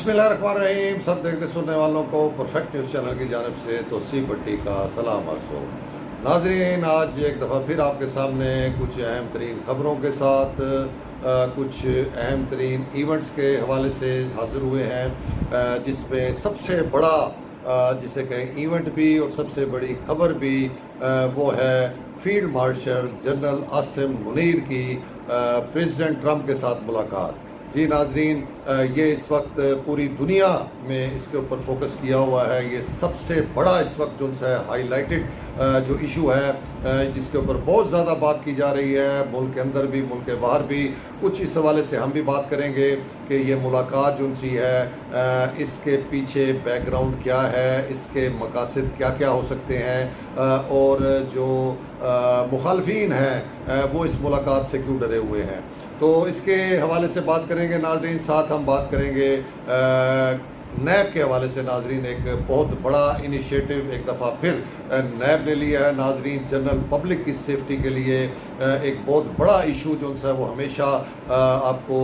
बिस्मिल्लाहिर्रहमानिर्रहीम। सब देखने सुनने वालों को परफेक्ट न्यूज़ चैनल की जानिब से तोसी भट्टी का सलाम अर्ज़ हो। नाज़रीन, आज एक दफ़ा फिर आपके सामने कुछ अहम तरीन ख़बरों के साथ कुछ अहम तरीन इवेंट्स के हवाले से हाज़िर हुए हैं, जिसमें सबसे बड़ा जिसे कहें इवेंट भी और सबसे बड़ी खबर भी वो है field marshal general Asim Munir की प्रेसिडेंट ट्रंप के साथ मुलाकात। जी नाजरीन, ये इस वक्त पूरी दुनिया में इसके ऊपर फोकस किया हुआ है। ये सबसे बड़ा इस वक्त जो है हाईलाइटेड जो इशू है, जिसके ऊपर बहुत ज़्यादा बात की जा रही है, मुल्क के अंदर भी मुल्क के बाहर भी। कुछ इस हवाले से हम भी बात करेंगे कि ये मुलाकात जो सी है, इसके पीछे बैकग्राउंड क्या है, इसके मकासद क्या क्या हो सकते हैं, और जो मुखालफीन हैं वो इस मुलाकात से क्यों डरे हुए हैं। तो इसके हवाले से बात करेंगे नाजरीन। साथ हम बात करेंगे नैब के हवाले से। नाजरीन, एक बहुत बड़ा इनिशिएटिव एक दफ़ा फिर नैब ने लिया है नाजरीन, जनरल पब्लिक की सेफ्टी के लिए। एक बहुत बड़ा इशू जो है वो हमेशा आपको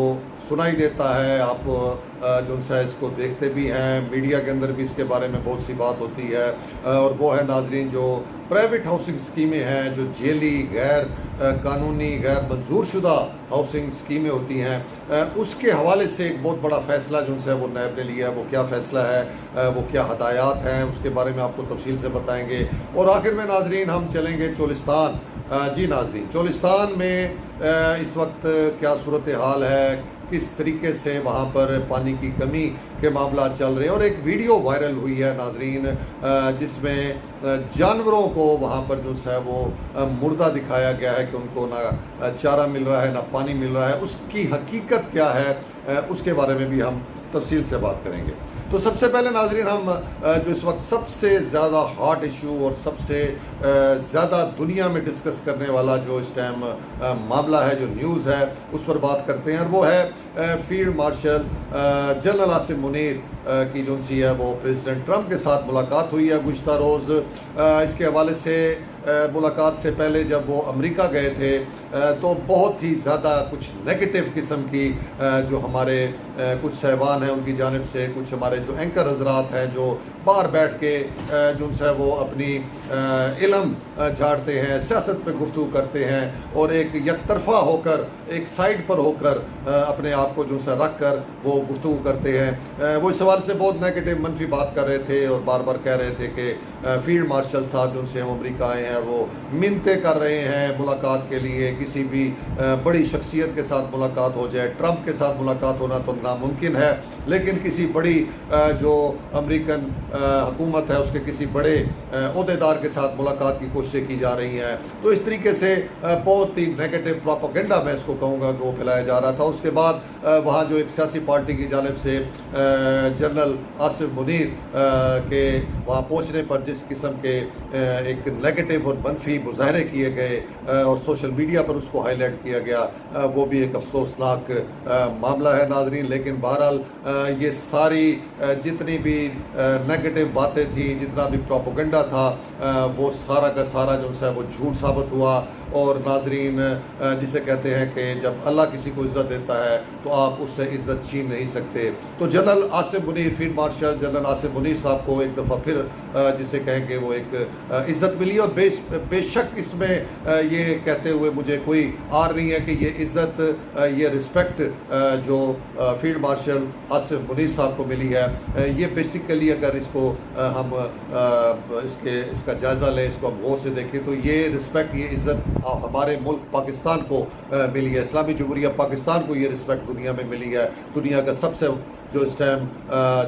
सुनाई देता है, आप जो है इसको देखते भी हैं, मीडिया के अंदर भी इसके बारे में बहुत सी बात होती है। और वो है नाजरीन जो प्राइवेट हाउसिंग स्कीमें हैं, जो जेली गैर कानूनी गैर मंजूर शुदा हाउसिंग स्कीमें होती हैं, उसके हवाले से एक बहुत बड़ा फ़ैसला जो है वो नैब ने लिया है। वो क्या फ़ैसला है, वो क्या हदायत हैं, उसके बारे में आपको तफसील से बताएंगे। और आखिर में नाजरीन हम चलेंगे चोलिस्तान। जी नाजरीन, चोलिस्तान में इस वक्त क्या सूरत हाल है, किस तरीके से वहाँ पर पानी की कमी के मामला चल रहे हैं। और एक वीडियो वायरल हुई है नाजरीन, जिसमें जानवरों को वहाँ पर जो है वो मुर्दा दिखाया गया है कि उनको ना चारा मिल रहा है ना पानी मिल रहा है। उसकी हकीकत क्या है, उसके बारे में भी हम तफसील से बात करेंगे। तो सबसे पहले नाजरीन हम जो इस वक्त सबसे ज़्यादा हॉट इशू और सबसे ज़्यादा दुनिया में डिस्कस करने वाला जो इस टाइम मामला है, जो न्यूज़ है, उस पर बात करते हैं। और वो है field marshal general Asim Munir की जो सी है वो प्रेसिडेंट ट्रंप के साथ मुलाकात हुई है गुज़िश्ता रोज़। इसके हवाले से मुलाकात से पहले जब वो अमेरिका गए थे तो बहुत ही ज़्यादा कुछ नेगेटिव किस्म की जो हमारे कुछ सहबान हैं उनकी जानिब से, कुछ हमारे जो एंकर हजरात हैं जो बाहर बैठ के जो है वो अपनी इल्म झाड़ते हैं, सियासत पे गुफ्तगू करते हैं और एक यकतरफा होकर, एक साइड पर होकर अपने आप को जो है रख कर वो गुफ्तगू करते हैं। वो इस सवाल से बहुत नेगेटिव मनफी बात कर रहे थे और बार बार कह रहे थे कि फील्ड मार्शल साहब जो से हम अमेरिका आए हैं वो मिन्नतें कर रहे हैं मुलाकात के लिए, किसी भी बड़ी शख्सियत के साथ मुलाकात हो जाए। ट्रंप के साथ मुलाकात होना तो नामुमकिन है, लेकिन किसी बड़ी जो अमेरिकन हुकूमत है उसके किसी बड़े ओहदेदार के साथ मुलाकात की कोशिशें की जा रही हैं। तो इस तरीके से बहुत ही नेगेटिव प्रोपेगेंडा मैं इसको कहूँगा कि वो फैलाया जा रहा था। उसके बाद वहाँ जो एक सियासी पार्टी की जानिब से जनरल आसिम मुनीर के वहाँ पहुँचने पर जिस किस्म के एक नेगेटिव और मनफी मुजाहरे किए गए और सोशल मीडिया पर उसको हाईलाइट किया गया, वो भी एक अफसोसनाक मामला है नाजरीन। लेकिन बहरहाल ये सारी जितनी भी नेगेटिव बातें थी, जितना भी प्रोपेगेंडा था, वो सारा का सारा जो है वो झूठ साबित हुआ। और नाजरीन, जिसे कहते हैं कि जब अल्लाह किसी को इज़्ज़त देता है तो आप उससे इज़्ज़त छीन नहीं सकते। तो general Asim Munir, field marshal general Asim Munir साहब को एक दफ़ा फिर जिसे कहें कि वो एक इज़्ज़त मिली। और बेशक इसमें ये कहते हुए मुझे कोई आर नहीं है कि ये इज़्ज़त, ये रिस्पेक्ट जो फील्ड मार्शल आसिम मुनीर साहब को मिली है, ये बेसिकली अगर इसको हम इसका जायज़ा लें, इसको हम गौर से देखें, तो ये रिस्पेक्ट, ये इज़्ज़त हमारे मुल्क पाकिस्तान को मिली है। इस्लामी जमहूरिया पाकिस्तान को ये रिस्पेक्ट दुनिया में मिली है। दुनिया का सबसे जो इस टाइम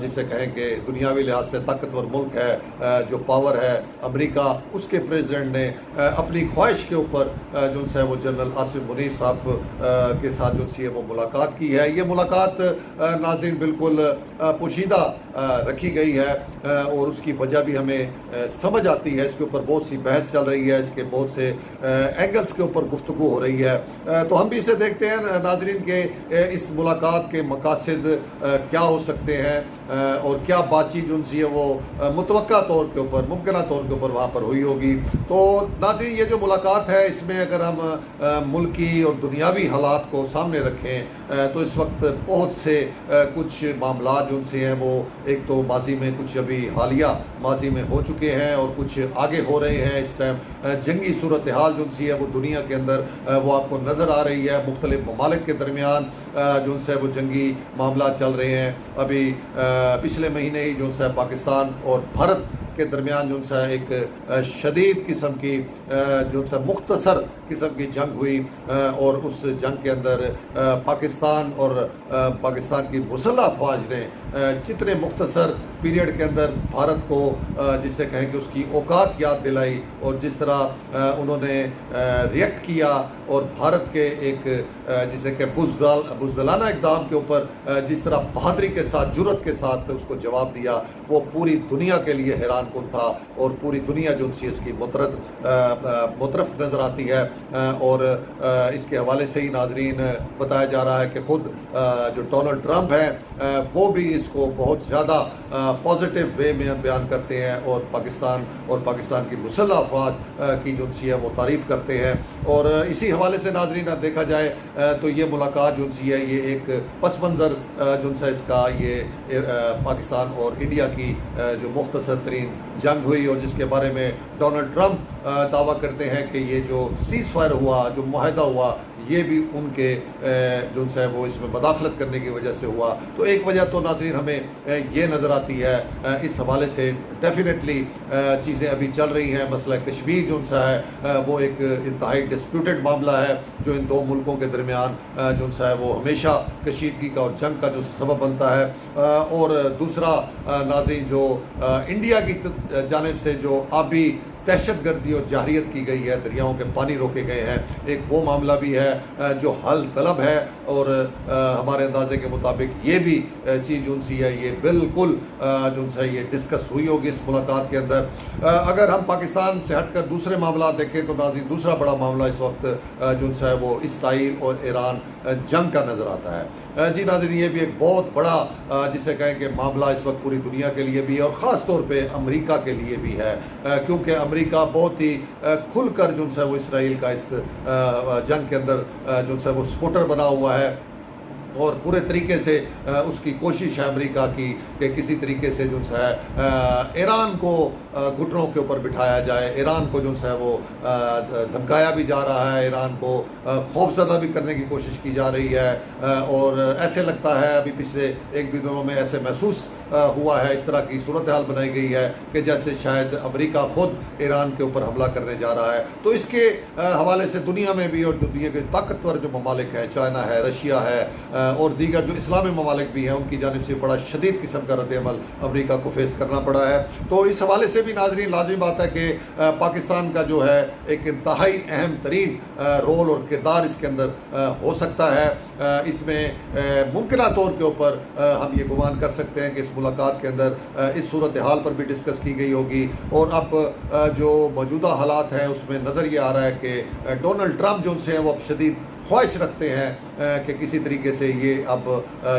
जिसे कहें कि दुनियावी लिहाज से ताकतवर मुल्क है, जो पावर है अमेरिका, उसके प्रेसिडेंट ने अपनी ख्वाहिश के ऊपर जो है वो जनरल आसिम मुनीर साहब के साथ जो सी है वो मुलाकात की है। ये मुलाकात नाज़रीन बिल्कुल पोशीदा रखी गई है और उसकी वजह भी हमें समझ आती है। इसके ऊपर बहुत सी बहस चल रही है, इसके बहुत से एंगल्स के ऊपर गुफ्तगू हो रही है। तो हम भी इसे देखते हैं नाजरीन के इस मुलाकात के मकासद کیا ہو سکتے ہیں اور کیا بات چیت جو سی ہے وہ متوقع طور کے اوپر ممکنہ طور کے اوپر وہاں پر ہوئی ہوگی۔ تو ناظرین یہ جو ملاقات ہے اس میں اگر ہم ملکی اور دنیاوی حالات کو سامنے رکھیں تو اس وقت بہت سے کچھ معاملات جو سے ہیں وہ ایک تو ماضی میں کچھ ابھی حالیہ ماضی میں ہو چکے ہیں اور کچھ آگے ہو رہے ہیں۔ اس ٹائم جنگی صورتحال جو سی ہے وہ دنیا کے اندر وہ آپ کو نظر آ رہی ہے، مختلف ممالک کے درمیان جو سے وہ جنگی معاملات چل رہے ہیں۔ ابھی پچھلے مہینے ہی جو ہے پاکستان اور بھارت کے درمیان جو ہے ایک شدید قسم کی جو ہے مختصر قسم کی جنگ ہوئی اور اس جنگ کے اندر پاکستان اور پاکستان کی مسلح افواج نے جتنے مختصر پیریڈ کے اندر بھارت کو جسے کہیں کہ اس کی اوقات یاد دلائی اور جس طرح انہوں نے ریئیکٹ کیا اور بھارت کے ایک جسے کہ بزدلانہ اقدام کے اوپر جس طرح بہادری کے ساتھ جرأت کے ساتھ اس کو جواب دیا، وہ پوری دنیا کے لیے حیران کن تھا اور پوری دنیا جو سی اس کی مترف نظر آتی ہے۔ اور اس کے حوالے سے ہی ناظرین بتایا جا رہا ہے کہ خود جو ڈونلڈ ٹرمپ ہیں وہ بھی اس کو بہت زیادہ پازیٹیو وے میں بیان کرتے ہیں اور پاکستان کی مسلح افواج کی جو سی ہے وہ تعریف کرتے ہیں۔ اور اسی حوالے سے ناظرین دیکھا جائے تو یہ ملاقات جو سی ہے یہ ایک پس منظر جو ہے اس کا یہ پاکستان اور انڈیا کی جو مختصر ترین جنگ ہوئی اور جس کے بارے میں ڈونلڈ ٹرمپ دعویٰ کرتے ہیں کہ یہ جو سیز فائر ہوا، جو معاہدہ ہوا، یہ بھی ان کے جو ہے وہ اس میں مداخلت کرنے کی وجہ سے ہوا۔ تو ایک وجہ تو ناظرین ہمیں یہ نظر آتی ہے اس حوالے سے ڈیفینیٹلی چیزیں ابھی چل رہی ہیں۔ مسئلہ کشمیر جو ہے وہ ایک انتہائی ڈسپیوٹڈ معاملہ ہے جو ان دو ملکوں کے درمیان جو ہے وہ ہمیشہ کشیدگی کا اور جنگ کا جو سبب بنتا ہے۔ اور دوسرا ناظرین جو انڈیا کی جانب سے جو آبی دہشت گردی اور جارحیت کی گئی ہے، دریاؤں کے پانی روکے گئے ہیں، ایک وہ معاملہ بھی ہے جو حل طلب ہے اور ہمارے اندازے کے مطابق یہ بھی چیز جو سی ہے یہ بالکل جو ہے یہ ڈسکس ہوئی ہوگی اس ملاقات کے اندر۔ اگر ہم پاکستان سے ہٹ کر دوسرے معاملات دیکھیں تو ناظرین دوسرا بڑا معاملہ اس وقت جو ہے وہ اسرائیل اور ایران جنگ کا نظر آتا ہے۔ جی ناظرین یہ بھی ایک بہت بڑا جسے کہیں کہ معاملہ اس وقت پوری دنیا کے لیے بھی ہے اور خاص طور پہ امریکہ کے لیے بھی ہے، کیونکہ امریکہ بہت ہی کھل کر جو ہے وہ اسرائیل کا اس جنگ کے اندر جو ہے وہ سپورٹر بنا ہوا ہے اور پورے طریقے سے اس کی کوشش ہے امریکہ کی کہ کسی طریقے سے جو ہے ایران کو گھٹنوں کے اوپر بٹھایا جائے، ایران کو جو ہے وہ دھمکایا بھی جا رہا ہے، ایران کو خوف زدہ بھی کرنے کی کوشش کی جا رہی ہے اور ایسے لگتا ہے ابھی پچھلے ایک بھی دنوں میں ایسے محسوس ہوا ہے، اس طرح کی صورتحال بنائی گئی ہے کہ جیسے شاید امریکہ خود ایران کے اوپر حملہ کرنے جا رہا ہے۔ تو اس کے حوالے سے دنیا میں بھی اور دنیا کے طاقتور جو ممالک ہیں، چائنا ہے، رشیا ہے اور دیگر جو اسلامی ممالک بھی ہیں، ان کی جانب سے بڑا شدید قسم کا رد عمل امریکہ کو فیس کرنا پڑا ہے۔ تو اس حوالے سے بھی ناظرین لازمی بات ہے کہ پاکستان کا جو ہے ایک انتہائی اہم ترین رول اور کردار اس کے اندر ہو سکتا ہے۔ اس میں ممکنہ طور کے اوپر ہم یہ گمان کر سکتے ہیں کہ اس ملاقات کے اندر اس صورتحال پر بھی ڈسکس کی گئی ہوگی اور اب جو موجودہ حالات ہیں اس میں نظر یہ آ رہا ہے کہ ڈونلڈ ٹرمپ جو سے ہیں وہ اب شدید خواہش رکھتے ہیں کہ کسی طریقے سے یہ اب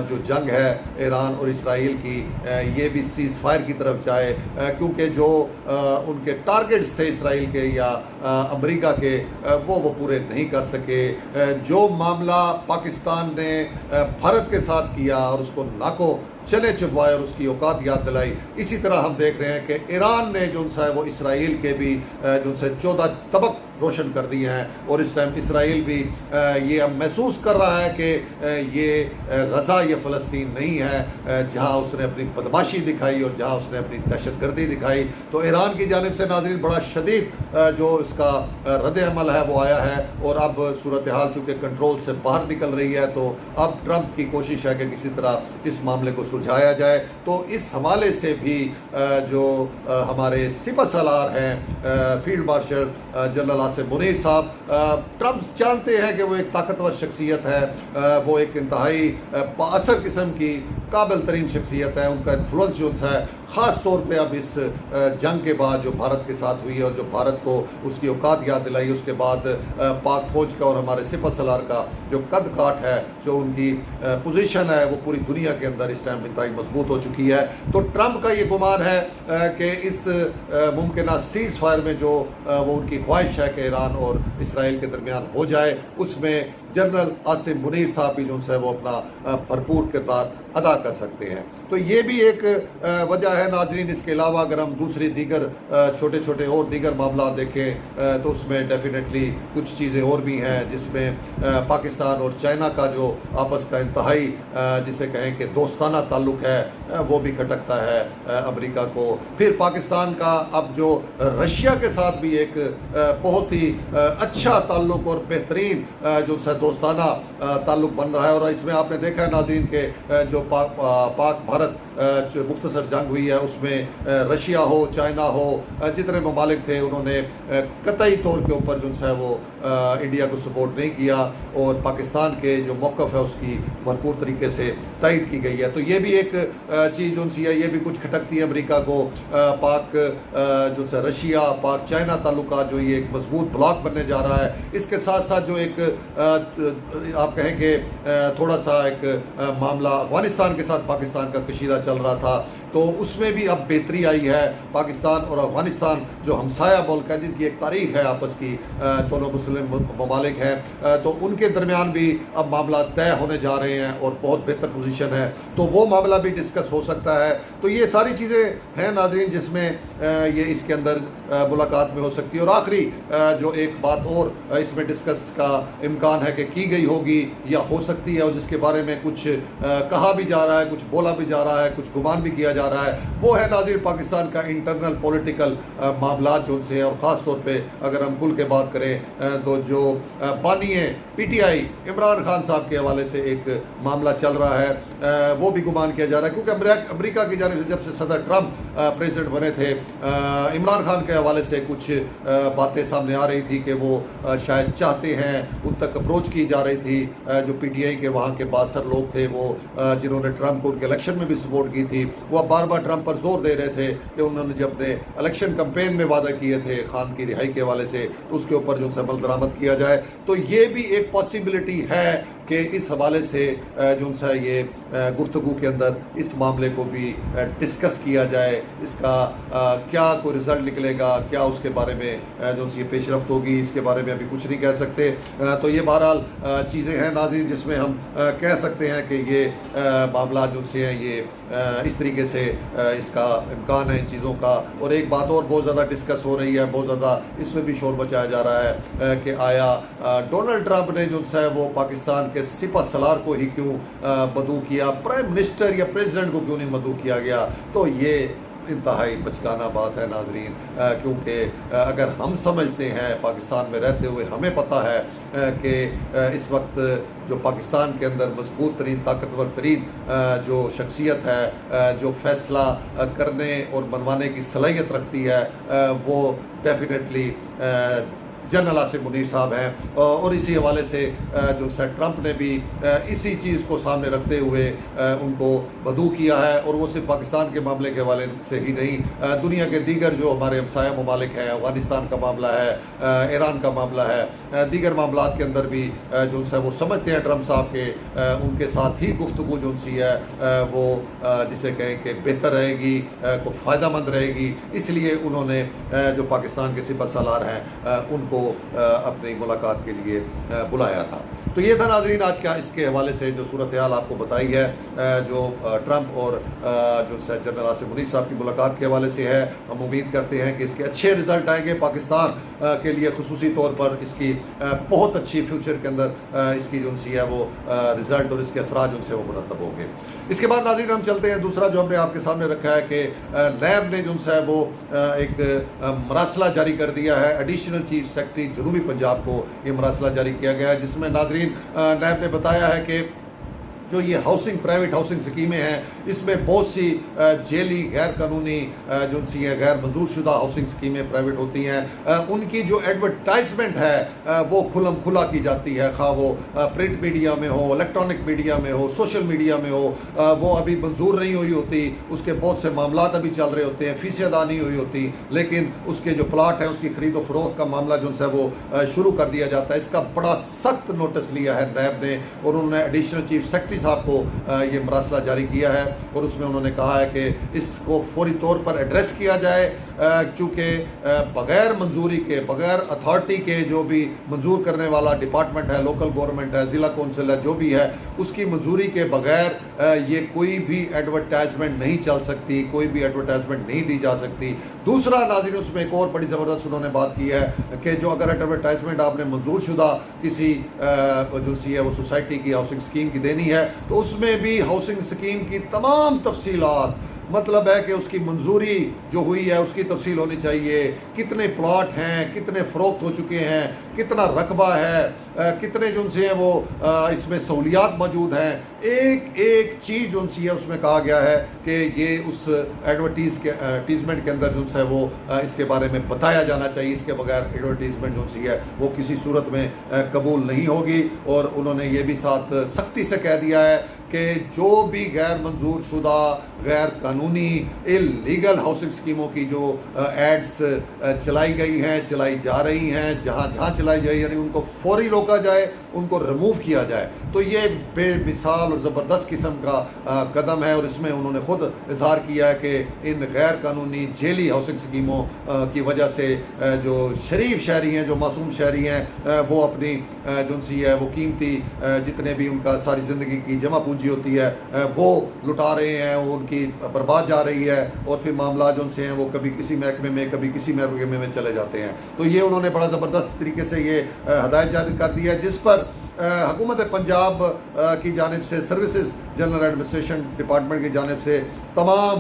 جو جنگ ہے ایران اور اسرائیل کی یہ بھی سیز فائر کی طرف جائے، کیونکہ جو ان کے ٹارگٹس تھے اسرائیل کے یا امریکہ کے وہ پورے نہیں کر سکے۔ جو معاملہ پاکستان نے بھارت کے ساتھ کیا اور اس کو ناکو چنے چبوائے اور اس کی اوقات یاد دلائی، اسی طرح ہم دیکھ رہے ہیں کہ ایران نے جو ہے وہ اسرائیل کے بھی جو ہے 14 طبق روشن کر دیے ہیں اور اس ٹائم اسرائیل بھی یہ اب محسوس کر رہا ہے کہ یہ غزہ یہ فلسطین نہیں ہے جہاں اس نے اپنی بدماشی دکھائی اور جہاں اس نے اپنی دہشت گردی دکھائی۔ تو ایران کی جانب سے ناظرین بڑا شدید جو اس کا رد عمل ہے وہ آیا ہے اور اب صورتحال چونکہ کنٹرول سے باہر نکل رہی ہے تو اب ٹرمپ کی کوشش ہے کہ کسی طرح اس معاملے کو سلجھایا جائے۔ تو اس حوالے سے بھی جو ہمارے سپہ سالار ہیں field marshal general Asif Munir صاحب، ٹرمپ جانتے ہیں کہ وہ ایک طاقتور شخصیت ہے، وہ ایک انتہائی با اثر قسم کی काबिल तरीन शख्सियत है, उनका इन्फ्लुएंस जो है ख़ास तौर पे अब इस जंग के बाद जो भारत के साथ हुई है और जो भारत को उसकी औकात याद दिलाई, उसके बाद पाक फ़ौज का और हमारे सिपह सलार का जो कद काठ है, जो उनकी पोजीशन है, वो पूरी दुनिया के अंदर इस टाइम इंतहाई मजबूत हो चुकी है। तो ट्रंप का ये गुमान है कि इस मुमकिन सीज़ फायर में जो वो उनकी ख्वाहिश है कि ईरान और इसराइल के दरमियान हो जाए, उसमें जनरल आसिम मुनीर साहब भी जो है वो अपना भरपूर किरदार अदा कर सकते हैं। तो ये भी एक वजह है नाजरीन। इसके अलावा अगर हम दूसरी दीगर छोटे छोटे और दीगर मामला देखें तो उसमें डेफिनेटली कुछ चीज़ें और भी हैं, जिसमें पाकिस्तान और चाइना का जो आपस का इंतहाई जिसे कहें कि दोस्ताना ताल्लुक़ है, वो भी खटकता है अमेरिका को। फिर पाकिस्तान का अब जो रशिया के साथ भी एक बहुत ही अच्छा ताल्लुक़ और बेहतरीन जो दोस्ताना ताल्लुक़ बन रहा है। और इसमें आपने देखा है नाज़रीन के जो पाक भारत जो मुख्तसर जंग हुई है, उसमें रशिया हो, चाइना हो, जितने ममालिक थे उन्होंने कतई तौर के ऊपर जो है वो इंडिया को सपोर्ट नहीं किया और पाकिस्तान के जो मौक़िफ़ है उसकी भरपूर तरीके से तायद की गई है। तो ये भी एक चीज़ जो है ये भी कुछ खटकती है अमेरिका को। पाक जो है रशिया पाक चाइना ताल्लुकात जो ये एक मजबूत ब्लॉक बनने जा रहा है। इसके साथ साथ जो एक आप कहें कि थोड़ा सा एक मामला अफ़गानिस्तान के साथ पाकिस्तान का कशीदा चल रहा था, तो उसमें भी अब बेहतरी आई है। पाकिस्तान और अफ़गानिस्तान जो हमसाया मुल्क है, जिनकी एक तारीख़ है आपस की, दोनों मुस्लिम ममालिक हैं, तो उनके दरमियान भी अब मामला तय होने जा रहे हैं और बहुत बेहतर पोजीशन है, तो वो मामला भी डिस्कस हो सकता है। तो ये सारी चीज़ें हैं नाज़रीन जिसमें ये इसके अंदर मुलाकात में हो सकती है। और आखिरी जो एक बात और इसमें डिस्कस का इम्कान है कि की गई होगी या हो सकती है, और जिसके बारे में कुछ कहा भी जा रहा है, कुछ बोला भी जा रहा है, कुछ गुमान भी किया जा रहा है, वो है नाज़रीन पाकिस्तान का इंटरनल पॉलिटिकल मामला जो उनसे है। और ख़ास तौर पे अगर हम खुल के बात करें तो जो बानी PTI इमरान खान साहब के हवाले से एक मामला चल रहा है, वो भी गुमान किया जा रहा है, क्योंकि अमेरिका की जानिब से जब से सदर ट्रंप प्रेसिडेंट बने थे, इमरान खान के हवाले से कुछ बातें सामने आ रही थी कि वो शायद चाहते हैं, उन तक अप्रोच की जा रही थी। जो PTI के वहाँ के बासर लोग थे, वो जिन्होंने ट्रंप को उनके इलेक्शन में भी सपोर्ट की थी, वो अब बार बार ट्रंप पर जोर दे रहे थे कि उन्होंने जब अपने इलेक्शन कैंपेन में वादा किए थे खान की रिहाई के हवाले से, तो उसके ऊपर जो अमल दरामद किया जाए। तो ये भी एक पॉसिबिलिटी है कि इस हवाले से जो है ये गुफ्तगू के अंदर इस मामले को भी डिस्कस किया जाए। इसका क्या कोई रिज़ल्ट निकलेगा, क्या उसके बारे में जो ये पेशरफ्त होगी, इसके बारे में अभी कुछ नहीं कह सकते। तो ये बहरहाल चीज़ें हैं नाज़रीन जिसमें हम कह सकते हैं कि ये मामला जो से हैं ये इस तरीके से इसका इम्कान है इन चीज़ों का। और एक बात और बहुत ज़्यादा डिस्कस हो रही है, बहुत ज़्यादा इसमें भी शोर मचाया जा रहा है कि आया डोनाल्ड ट्रंप ने जो है वो पाकिस्तान के सिपह सलार को ही क्यों मदऊ किया, प्राइम मिनिस्टर या प्रेसिडेंट को क्यों नहीं मदऊ किया गया। तो ये इंतहाई बचकाना बात है नाजरीन, क्योंकि अगर हम समझते हैं पाकिस्तान में रहते हुए हमें पता है कि इस वक्त जो पाकिस्तान के अंदर मजबूत तरीन ताकतवर तरीन जो शख्सियत है, जो फ़ैसला करने और बनवाने की सलाहियत रखती है, वो डेफिनेटली जनरल आसिम मुनीर साहब हैं। और इसी हवाले से जो सर ट्रंप ने भी इसी चीज़ को सामने रखते हुए उनको मदऊ किया है। और वो सिर्फ पाकिस्तान के मामले के हवाले से ही नहीं, दुनिया के दीगर जो हमारे हमसाया ममालिक हैं, अफ़गानिस्तान का मामला है, ईरान का मामला है, दीगर मामला के अंदर भी जो है वो समझते हैं ट्रंप साहब के उनके साथ ही गुफ्तगू जो सी है वो जिसे कहें कि बेहतर रहेगी, को फ़ायदा मंद रहेगी। इसलिए उन्होंने जो पाकिस्तान के सिपह सलार हैं उनको अपनी मुलाकात के लिए बुलाया था। तो ये था नाजरीन आज का इसके हवाले से जो सूरत हाल आपको बताई है, जो ट्रंप और जो जनरल आसिम मुनीर साहब की मुलाकात के हवाले से है। हम उम्मीद करते हैं कि इसके अच्छे रिज़ल्ट आएंगे पाकिस्तान के लिए, खुसूसी तौर पर इसकी बहुत अच्छी फ्यूचर के अंदर इसकी जो सी है वो रिज़ल्ट और इसके असरात जो से वो मुरतब होंगे। इसके बाद नाज़रीन हम चलते हैं, दूसरा जो हमने आपके सामने रखा है कि नैब ने जो है वो एक मरासला जारी कर दिया है। एडिशनल चीफ सेक्रेटरी जनूबी पंजाब को ये मरासला जारी किया गया है, जिसमें नाज़रीन नैब ने बताया है कि जो ये हाउसिंग प्राइवेट हाउसिंग स्कीमें हैं इसमें बहुत सी जेली गैर कानूनी जो सी है गैर मंजूर शुदा हाउसिंग स्कीमें प्राइवेट होती हैं, उनकी जो एडवर्टाइजमेंट है वो खुलम खुला की जाती है, खा वो प्रिंट मीडिया में हो, इलेक्ट्रॉनिक मीडिया में हो, सोशल मीडिया में हो, वो अभी मंजूर नहीं हुई होती, उसके बहुत से मामला अभी चल रहे होते हैं, फीसें अदा नहीं हुई होती, लेकिन उसके जो प्लाट है उसकी खरीदो फरोख्त का मामला जो है वो शुरू कर दिया जाता है। इसका बड़ा सख्त नोटिस लिया है नैब ने और उन्होंने एडिशनल चीफ सेक्रेटरी साहब को ये मरासला जारी किया है और उसमें उन्होंने कहा है कि इसको फौरी तौर पर एड्रेस किया जाए, चूँकि बग़ैर मंजूरी के, बग़ैर अथॉरिटी के जो भी मंजूर करने वाला डिपार्टमेंट है, लोकल गवर्नमेंट है, ज़िला कौंसिल है, जो भी है, उसकी मंजूरी के बग़ैर ये कोई भी एडवर्टाइजमेंट नहीं चल सकती, कोई भी एडवर्टाइजमेंट नहीं दी जा सकती। दूसरा नाज़रीन उसमें एक और बड़ी ज़बरदस्त उन्होंने बात की है कि जो अगर एडवर्टाइजमेंट आपने मंजूर शुदा किसी जो सी है वो सोसाइटी की हाउसिंग स्कीम की देनी है तो उसमें भी हाउसिंग स्कीम की तमाम तफसीलात, मतलब है कि उसकी मंजूरी जो हुई है उसकी तफसील होनी चाहिए, कितने प्लॉट हैं, कितने फ़रोख्त हो चुके हैं, कितना रकबा है, कितने जो से हैं वो इसमें सहूलियात मौजूद हैं, एक एक चीज़ जो सी है उसमें कहा गया है कि ये उस एडवर्टीज़मेंट के अंदर जो है वो इसके बारे में बताया जाना चाहिए, इसके बगैर एडवर्टीज़मेंट जो सी है वो किसी सूरत में कबूल नहीं होगी। और उन्होंने ये भी साथ सख्ती से कह दिया है कि जो भी गैर मंजूर शुदा गैर कानूनी इलीगल हाउसिंग स्कीमों की जो एड्स चलाई गई हैं, चलाई जा रही हैं, जहाँ जहाँ चलाई जाए यानी उनको फौरी रोका जाए, उनको रिमूव किया जाए। तो ये एक बेमिसाल और ज़बरदस्त किस्म का कदम है और इसमें उन्होंने ख़ुद इजहार किया है कि इन गैर कानूनी जेली हाउसिंग स्कीमों की वजह से जो शरीफ शहरी हैं, जो मासूम शहरी हैं, वो अपनी जो सी है वो कीमती जितने भी उनका सारी ज़िंदगी की जमा पूंजी होती है वो लुटा रहे हैं, उनकी बर्बाद जा रही है और फिर मामला जो से हैं वो कभी किसी महकमे में कभी किसी महकमे में चले जाते हैं। तो ये उन्होंने बड़ा ज़बरदस्त तरीके से ये हदायत जारी कर दी है, जिस पर हुकूमत पंजाब की जानिब से सर्विसेज जनरल एडमिनिस्ट्रेशन डिपार्टमेंट की जानिब से तमाम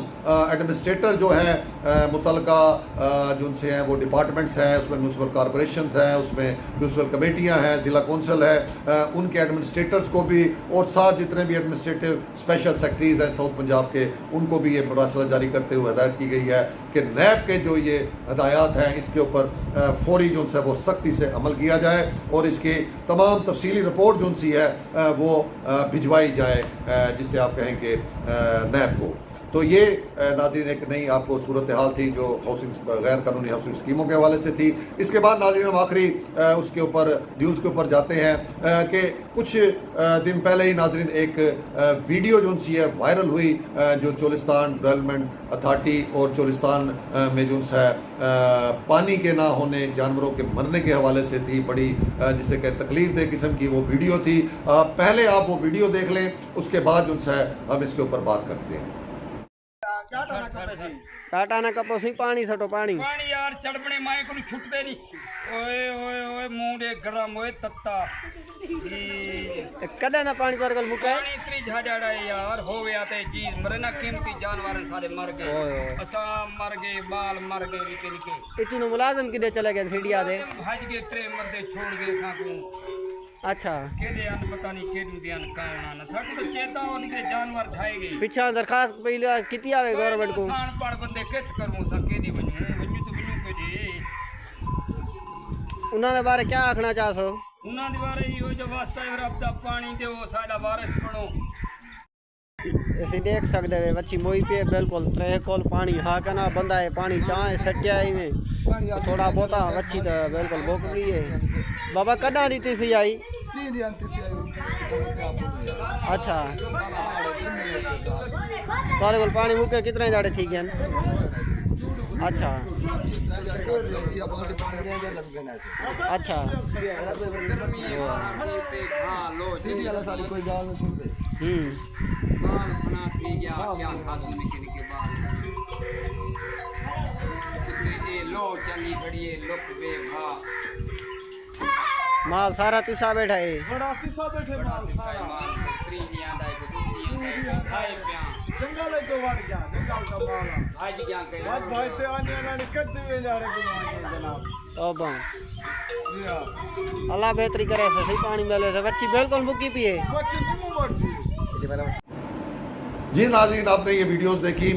एडमिनिस्ट्रेटर जो हैं मुतलका जो उनसे हैं वो डिपार्टमेंट्स हैं, उसमें म्यूनसिपल कॉरपोरेशंस हैं, उसमें म्यूनसिपल कमेटियां हैं, ज़िला कौंसिल है, उनके एडमिनिस्ट्रेटर्स को भी और साथ जितने भी एडमिनिस्ट्रेटिव स्पेशल सेक्रेटरीज हैं साउथ पंजाब के, उनको भी ये मरासला जारी करते हुए हदायत की गई है कि नैब के जो ये हदायत हैं इसके ऊपर फौरी जो है वो सख्ती से अमल किया जाए और इसकी तमाम तफसीली रिपोर्ट जो सी है वो भिजवाई जाए जिसे आप कहें कि नैब को। तो ये नाज़रीन एक नई आपको सूरत हाल थी जो हाउसिंग गैर कानूनी हाउसिंग स्कीमों के हवाले से थी। इसके बाद नाज़रीन हम आखिरी उसके ऊपर न्यूज़ के ऊपर जाते हैं कि कुछ दिन पहले ही नाज़रीन एक वीडियो जो सी है वायरल हुई जो चोलिस्तान डेवलपमेंट अथॉरिटी और चोलिस्तान में जो है पानी के ना होने, जानवरों के मरने के हवाले से थी, बड़ी जिसे कि तकलीफ दे किस्म की वो वीडियो थी। पहले आप वो वीडियो देख लें, उसके बाद जो है हम इसके ऊपर बात करते हैं। टाटा ना कपोसी पानी सटो पानी पानी यार चढ़पने माए को छुटते नहीं। ओए ओए ओए मुंह दे गरम ओए तत्ता जी कदा ना पानी पर गल मुका पानी इतनी झाड़ाड़ा है यार हो गया ते चीज मरे ना कीमती जानवर सारे मर गए, असा मर गए, बाल मर गए, निके निके इतनो मुलाजिम किदे चले गए सीढ़िया दे भज गए, त्रे मर्दे छोड़ गए साकू। अच्छा केदे अन पता नहीं केदू दियान कावना ना साकू तो चेता हो निके जानवर खाए गए। पीछा दरखास्त पहले किती आवे गवर्नमेंट को सान पड़ बंदे कित करूं सा केदी वणू वणू तो वणू के दे उन्होंने बारे क्या आखना चाहसो? उन्हां दे बारे यो जो वास्ता है रब दा पानी दे वो साडा वारिस बनो। ऐसे देख सकते हैं बच्ची मोई पे बिल्कुल त्रे कोल पानी हाँ कहना बंदा है पानी चाहे सटिया ही में तो थोड़ा बहुता बच्ची तो बिल्कुल बोक गई है। बाबा कदा दी तीसरी आई? अच्छा तारे कोल पानी मुके कितने जाड़े थी गए? अच्छा अच्छा माल सारा तीसा बैठा है माल सारा जंगल तो वड़ जा जंगल का माल आज क्या के आज भाई ते आने आने कद वे जा रे जनाब अब अल्लाह बेहतरी करे से सही पानी मिले से बच्ची बिल्कुल मुकी पिए बच्ची नहीं मरती मेरा। जी नाज़रीन, आपने ये वीडियोस देखी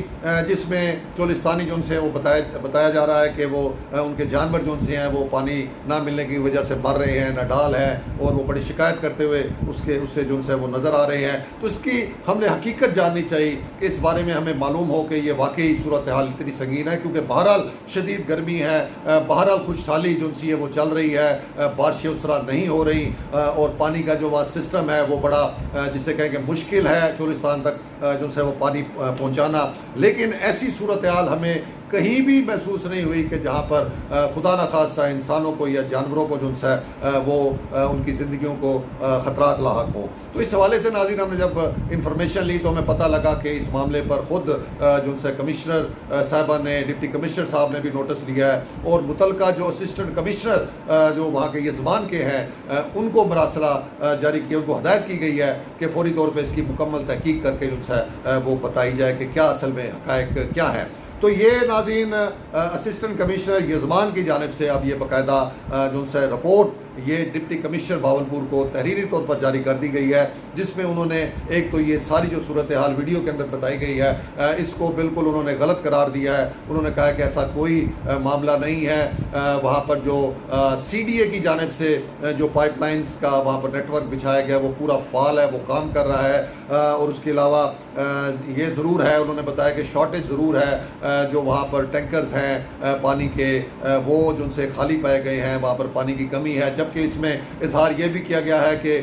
जिसमें चोलिस्तानी जो उनसे वो बताया जा रहा है कि वो उनके जानवर जो उनसे हैं वो पानी ना मिलने की वजह से मर रहे हैं, नाडाल है, और वो बड़ी शिकायत करते हुए उससे जो उनसे वो नज़र आ रहे हैं। तो इसकी हमने हकीकत जाननी चाहिए कि इस बारे में हमें मालूम हो कि ये वाकई सूरत हाल इतनी संगीन है, क्योंकि बहरहाल शदीद गर्मी है, बहरहाल खुशहाली जो उनसी है वो चल रही है, बारिशें उस तरह नहीं हो रही, और पानी का जो वहाँ सिस्टम है वो बड़ा जिसे कहें कि मुश्किल है चोलिस्तान तक जो है वो पानी पहुंचाना। लेकिन ऐसी सूरत हाल हमें कहीं भी महसूस नहीं हुई कि जहाँ पर खुदा न खास्ता इंसानों को या जानवरों को जो है वो उनकी ज़िंदगियों को ख़तरात लाहक हों। तो इस हवाले से नाज़रीन हमने जब इंफॉर्मेशन ली तो हमें पता लगा कि इस मामले पर ख़ुद जो उनसे कमिश्नर साहबा ने, डिप्टी कमिश्नर साहब ने भी नोटिस लिया है, और मुतलका जो असिस्टेंट कमिश्नर जो वहाँ के यजमान के हैं उनको मरासला जारी किया, उनको हदायत की गई है कि फौरी तौर पर इसकी मुकम्मल तहकीक करके जो है वो बताई जाए कि क्या असल में हक़ाइक़ क्या है। तो ये नाज़रीन असिस्टेंट कमिश्नर यजमान की जानिब से अब ये बाकायदा जो उनसे रिपोर्ट ये डिप्टी कमिश्नर भावलपुर को तहरीरी तौर पर जारी कर दी गई है, जिसमें उन्होंने एक तो ये सारी जो सूरत हाल वीडियो के अंदर बताई गई है इसको बिल्कुल उन्होंने गलत करार दिया है। उन्होंने कहा कि ऐसा कोई मामला नहीं है। वहाँ पर जो CDA की जानिब से जो पाइपलाइंस का वहाँ पर नेटवर्क बिछाया गया वो पूरा फाल है, वो काम कर रहा है, और उसके अलावा ये ज़रूर है, उन्होंने बताया कि शॉर्टेज ज़रूर है, जो वहाँ पर टैंकर्स हैं पानी के वो जो उनसे खाली पाए गए हैं, वहाँ पर पानी की कमी है। जबकि इसमें इजहार ये भी किया गया है कि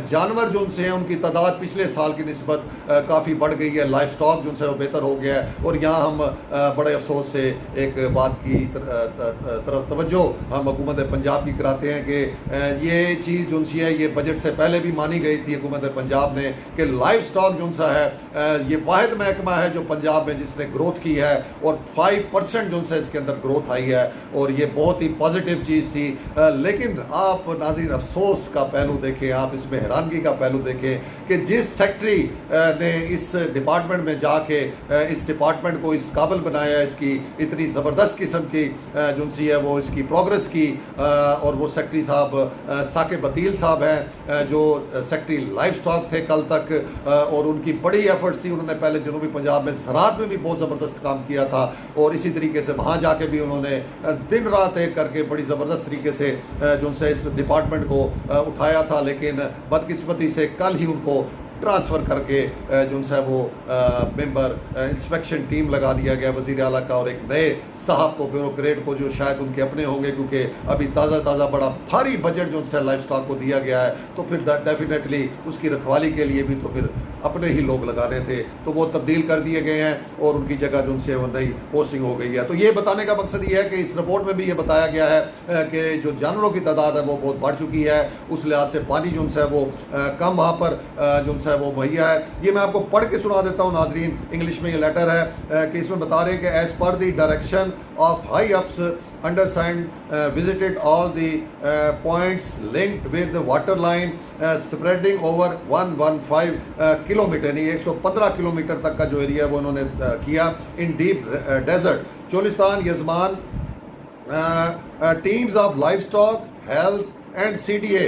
जानवर जो उनसे हैं उनकी तादाद पिछले साल की निस्बत काफ़ी बढ़ गई है, लाइफ स्टॉक जो उनसे वो बेहतर हो गया है। और यहाँ हम बड़े अफसोस से एक बात की तरफ तवज्जो हम हुकूमत पंजाब की कराते हैं कि ये चीज़ जो उनसी है ये बजट से पहले भी मानी गई थी हुकूमत पंजाब ने कि लाइफ स्टॉक जो उनसा है ये वाहिद महकमा है जो पंजाब में जिसने ग्रोथ की है, और 5% जो उनसे इसके अंदर ग्रोथ आई है, और ये बहुत ही पॉजिटिव चीज़ थी। लेकिन आप नाज़रीन अफसोस का पहलू देखें, आप इसमें हैरानगी का पहलू देखें कि जिस सेक्रेटरी ने इस डिपार्टमेंट में जाके इस डिपार्टमेंट को इस काबिल बनाया, इसकी इतनी ज़बरदस्त किस्म की जो उनसी है वो इसकी प्रोग्रेस की, और वो सेक्रेटरी साहब साकिब बदील साहब हैं जो सेक्रेटरी लाइफ स्टॉक थे कल तक, और उनकी बड़ी एफर्ट्स थी। उन्होंने पहले जनूबी पंजाब में ज़राअत में भी बहुत ज़बरदस्त काम किया था, और इसी तरीके से वहाँ जाके भी उन्होंने दिन रात एक करके बड़ी ज़बरदस्त तरीके से जो उनसे इस डिपार्टमेंट को उठाया था। लेकिन बदकिस्मती से कल ही उनको ट्रांसफ़र करके जो उनसे वो मेंबर इंस्पेक्शन टीम लगा दिया गया वज़ीर आला का, और एक नए साहब को, ब्यूरोक्रेट को, जो शायद उनके अपने होंगे, क्योंकि अभी ताज़ा बड़ा भारी बजट जो उनसे लाइफ स्टॉक को दिया गया है, तो फिर डेफिनेटली उसकी रखवाली के लिए भी तो फिर अपने ही लोग लगाने थे, तो वो तब्दील कर दिए गए हैं, और उनकी जगह जो उनसे वो नई पोस्टिंग हो गई है। तो ये बताने का मकसद ये है कि इस रिपोर्ट में भी ये बताया गया है कि जो जानवरों की तादाद है वो बहुत बढ़ चुकी है, उस लिहाज से पानी जो उनसे वो कम वहाँ पर जो उनसे वो मुहैया है। ये मैं आपको पढ़ के सुना देता हूँ नाजरीन, इंग्लिश में ये लेटर है कि इसमें बता रहे हैं कि as per the direction of high ups undersigned visited all the points linked with the water line spreading over 115 kilometre, यानी 115 किलोमीटर तक का जो एरिया है वो उन्होंने किया इन डीप डेजर्ट चोलिस्तान यजमान teams of life stock health and CDA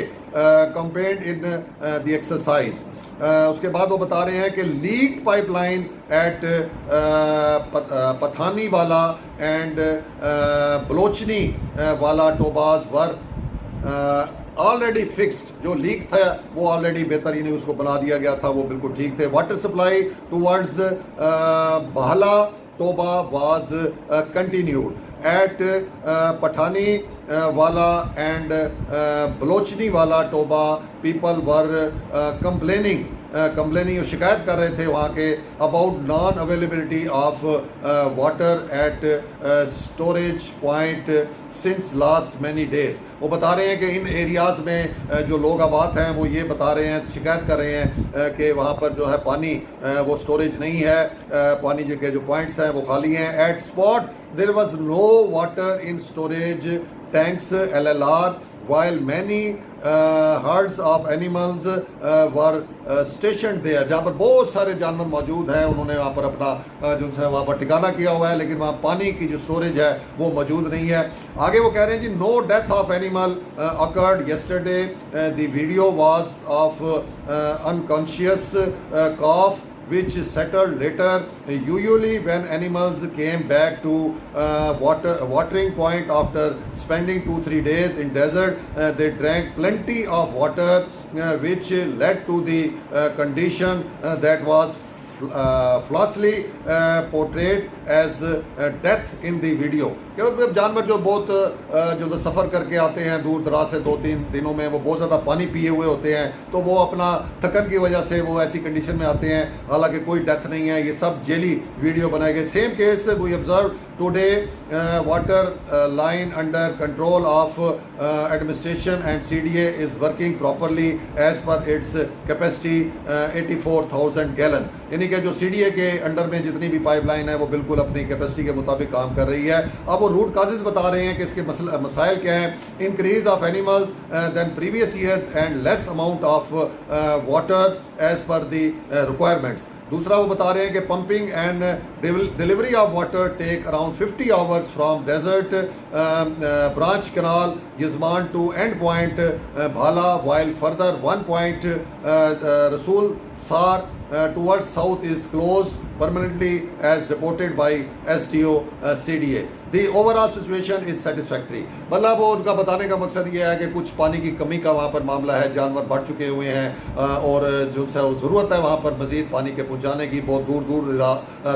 campaigned in the exercise। उसके बाद वो बता रहे हैं कि लीक पाइपलाइन एट पथानी वाला एंड बलोचनी वाला टोबाज वर ऑलरेडी फिक्स्ड। जो लीक था वो ऑलरेडी बेहतर ही नहीं, उसको बना दिया गया था, वो बिल्कुल ठीक थे। Water supply towards Bahla Toba was continued at Pathaniwala and बलोचनी वाला टोबा पीपल वर कंप्लेनिंग शिकायत कर रहे थे वहाँ के about non availability of water at storage point since last many days. वो बता रहे हैं कि इन एरियाज़ में जो लोग आबाद हैं वो ये बता रहे हैं, शिकायत कर रहे हैं कि वहाँ पर जो है पानी वो स्टोरेज नहीं है, पानी के जो पॉइंट्स हैं वो खाली हैं। At spot there was no water in storage tanks LLR while many herds of animals were stationed there, جہاں پر بہت سارے جانور موجود ہیں. انہوں نے وہاں پر اپنا جو ہے وہاں پر ٹھکانہ کیا ہوا ہے, لیکن وہاں پانی کی جو اسٹوریج ہے وہ موجود نہیں ہے. آگے وہ کہہ رہے ہیں جی no death of animal occurred yesterday. The video was of unconscious cough which settled later. Usually when animals came back to watering point after spending 2-3 days in desert, they drank plenty of water, which led to the condition that was falsely portrayed as death in the video. کہ جانور جو بہت جو سفر کر کے آتے ہیں دور دراز سے 2-3 دنوں میں, وہ بہت زیادہ پانی پیے ہوئے ہوتے ہیں, تو وہ اپنا تھکن کی وجہ سے وہ ایسی کنڈیشن میں آتے ہیں, حالانکہ کوئی ڈیتھ نہیں ہے. یہ سب جیلی ویڈیو بنائے گئے. Same case we observed today. Water line under control of administration and CDA is working properly as per its capacity 84,000 gallon. یعنی کہ جو CDA کے انڈر میں جتنی بھی پائپ لائن ہے وہ بالکل اپنی کیپیسٹی کے مطابق کام کر رہی ہے. اب وہ روٹ کازز بتا رہے ہیں کہ اس کے مسائل کیا ہیں. Increase of animals than previous years and less amount of water as per the requirements. دوسرا وہ بتا رہے ہیں کہ pumping and delivery of water take around 50 hours from desert branch canal Yazman to end point Bhala, while further 1 point رسول سار towards south is closed permanently as reported by SDO CDA. The overall situation is satisfactory. مطلب وہ ان کا بتانے کا مقصد یہ ہے کہ کچھ پانی کی کمی کا وہاں پر معاملہ ہے, جانور بڑھ چکے ہوئے ہیں اور جو ضرورت ہے وہاں پر مزید پانی کے پہنچانے کی. بہت دور دور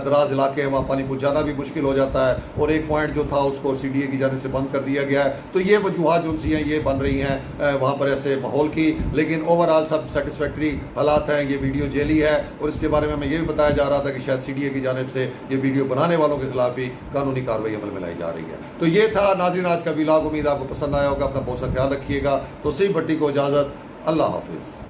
دراز علاقے ہیں, وہاں پانی پہنچانا بھی مشکل ہو جاتا ہے, اور ایک پوائنٹ جو تھا اس کو CDA کی جانب سے بند کر دیا گیا ہے. تو یہ وجوہات جو سی ہیں یہ بن رہی ہیں وہاں پر ایسے ماحول کی, لیکن اوور آل سب سیٹسفیکٹری حالات ہیں. یہ ویڈیو جیلی ہے, اور اس کے بارے میں ہمیں یہ بھی بتایا جا رہا تھا کہ شاید CDA کی جانب سے یہ ویڈیو بنانے والوں کے خلاف بھی قانونی کارروائی عمل میں لائی جا رہی ہے. تو یہ تھا ناظرین آج کا ولاگ. امید آپ کو پسند آیا ہوگا. اپنا بہت سا خیال رکھیے گا. تو سی بٹی کو اجازت. اللہ حافظ.